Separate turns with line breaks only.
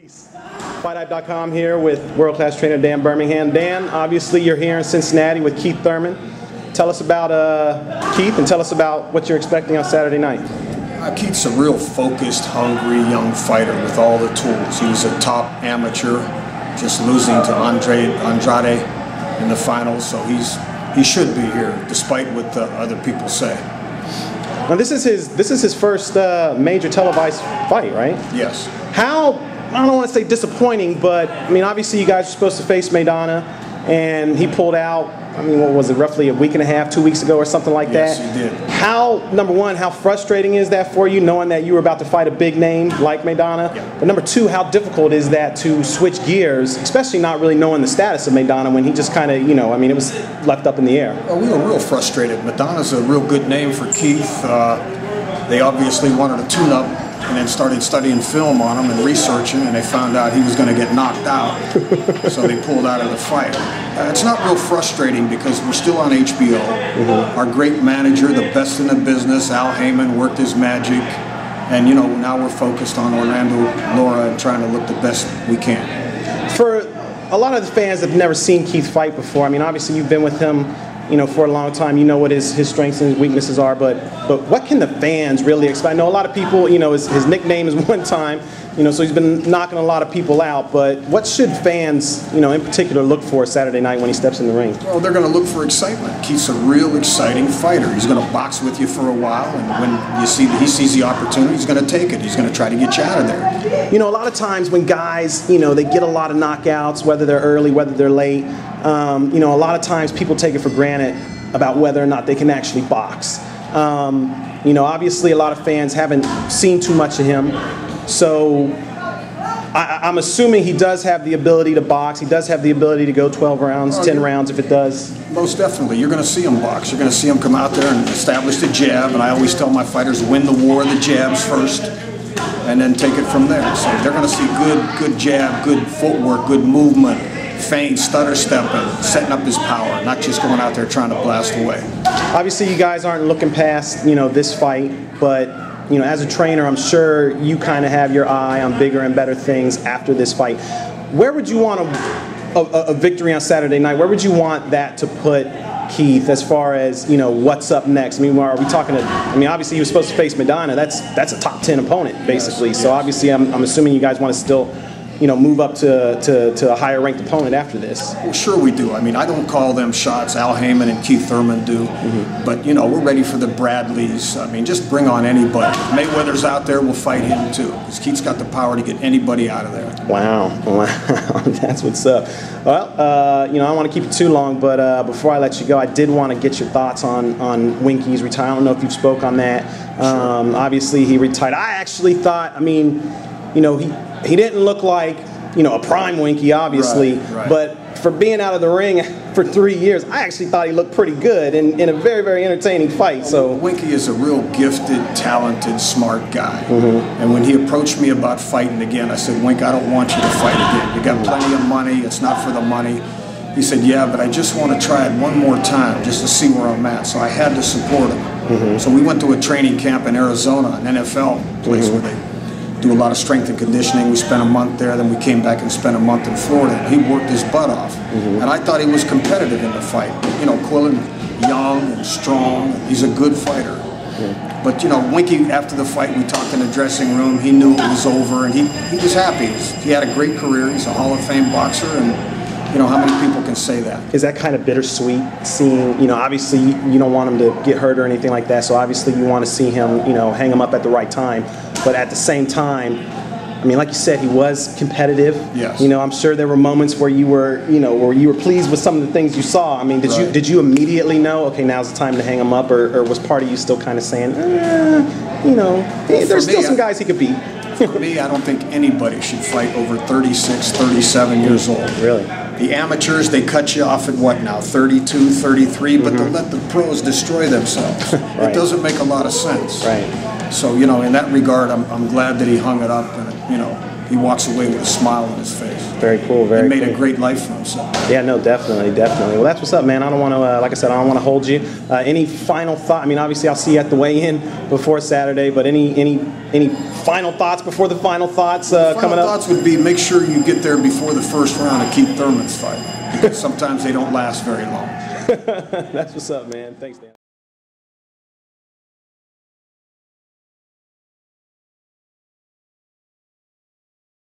FightHype.com here with world-class trainer Dan Birmingham. Dan, obviously you're here in Cincinnati with Keith Thurman. Tell us about Keith and tell us about what you're expecting on Saturday night.
Keith's a real focused, hungry young fighter with all the tools. He was a top amateur, just losing to Andrade in the finals, so he should be here, despite what the other people say.
Now this is his first major televised fight, right?
Yes.
How, I don't want to say disappointing, but I mean obviously you guys were supposed to face Maidana, and he pulled out. I mean, what was it, roughly a week and a half, 2 weeks ago or something like that?
Yes, he did.
How, number one, how frustrating is that for you, knowing that you were about to fight a big name like Maidana?
Yeah.
But number two, how difficult is that to switch gears, especially not really knowing the status of Maidana when he just kind of, you know, I mean, it was left up in the air?
Well, we were real frustrated. Maidana's a real good name for Keith. They obviously wanted a tune-up and then started studying film on him and researching, and they found out he was going to get knocked out. So they pulled out of the fight. It's not real frustrating because we're still on HBO. Mm-hmm. Our great manager, the best in the business, Al Heyman, worked his magic. And, you know, now we're focused on Orlando Lora and trying to look the best we can.
For a lot of the fans that have never seen Keith fight before, I mean, obviously you've been with him, you know, for a long time. You know what his strengths and his weaknesses are, but what can the fans really expect? I know a lot of people, you know, his nickname is One Time, you know, so he's been knocking a lot of people out, but what should fans, you know, in particular look for Saturday night when he steps in the ring?
Well, they're going to look for excitement. Keith's a real exciting fighter. He's going to box with you for a while, and when you see that he sees the opportunity, he's going to take it. He's going to try to get you out of there.
You know, a lot of times when guys, you know, they get a lot of knockouts, whether they're early, whether they're late, you know, a lot of times people take it for granted about whether or not they can actually box. You know, obviously a lot of fans haven't seen too much of him, so I'm assuming he does have the ability to box. He does have the ability to go 12 rounds, 10 rounds if it does.
Most definitely. You're going to see him box. You're going to see him come out there and establish the jab, and I always tell my fighters, win the war of the jabs first and then take it from there. So they're going to see good jab, good footwork, good movement, feint, stutter stepping, setting up his power, not just going out there trying to blast away.
Obviously you guys aren't looking past, you know, this fight, but you know, as a trainer, I'm sure you kind of have your eye on bigger and better things after this fight. Where would you want a victory on Saturday night? Where would you want that to put Keith as far as, you know, what's up next? I mean, are we talking to, I mean, obviously he was supposed to face Maidana. That's a top 10 opponent, basically. Yes, so obviously I'm assuming you guys want to still, you know, move up to a higher ranked opponent after this.
Well, sure we do. I mean, I don't call them shots. Al Heyman and Keith Thurman do. Mm-hmm. But, you know, we're ready for the Bradleys. I mean, just bring on anybody. Mayweather's out there, we'll fight him too. Because Keith's got the power to get anybody out of there.
Wow. That's what's up. Well, you know, I don't want to keep it too long, but before I let you go, I did want to get your thoughts on Winky's retirement. I don't know if you've spoke on that.
Sure.
Obviously, he retired. I actually thought, I mean, you know, he didn't look like, you know, a prime Winky, obviously,
right.
But for being out of the ring for 3 years, I actually thought he looked pretty good in a very, very entertaining fight. So
Winky is a real gifted, talented, smart guy.
Mm-hmm.
And when he approached me about fighting again, I said, Wink, I don't want you to fight again. You got plenty of money. It's not for the money. He said, yeah, but I just want to try it one more time just to see where I'm at. So I had to support him.
Mm-hmm.
So we went to a training camp in Arizona, an NFL place where they do a lot of strength and conditioning. We spent a month there, then we came back and spent a month in Florida. And he worked his butt off. And I thought he was competitive in the fight. You know, Quillen, young and strong. He's a good fighter. But, you know, Winky, after the fight, we talked in the dressing room. He knew it was over, and he was happy. He had a great career. He's a Hall of Fame boxer, and you know, how many people can say that?
Is that kind of bittersweet seeing, you know, obviously you don't want him to get hurt or anything like that, so obviously you want to see him, you know, hang him up at the right time. But at the same time, I mean, like you said, he was competitive.
Yes.
You know, I'm sure there were moments where you were, you know, where you were pleased with some of the things you saw. I mean, did you immediately know, okay, now's the time to hang him up, or was part of you still kind of saying, you know, there's still some guys he could beat?
For me, I don't think anybody should fight over 36, 37 years old.
Really?
The amateurs, they cut you off at what now, 32, 33, but they'll let the pros destroy themselves.
Right.
It doesn't make a lot of sense.
Right.
So, you know, in that regard, I'm glad that he hung it up, and, you know, he walks away with a smile on his face.
Very cool. Very.
He made
cool.
a great life for himself.
Yeah, no, definitely. Well, that's what's up, man. I don't want to, like I said, I don't want to hold you. Any final thought? I mean, obviously, I'll see you at the weigh-in before Saturday, but any final thoughts before the final thoughts coming up?
Final thoughts would be make sure you get there before the first round of Keith Thurman's fight, because sometimes they don't last very long.
That's what's up, man. Thanks, Dan.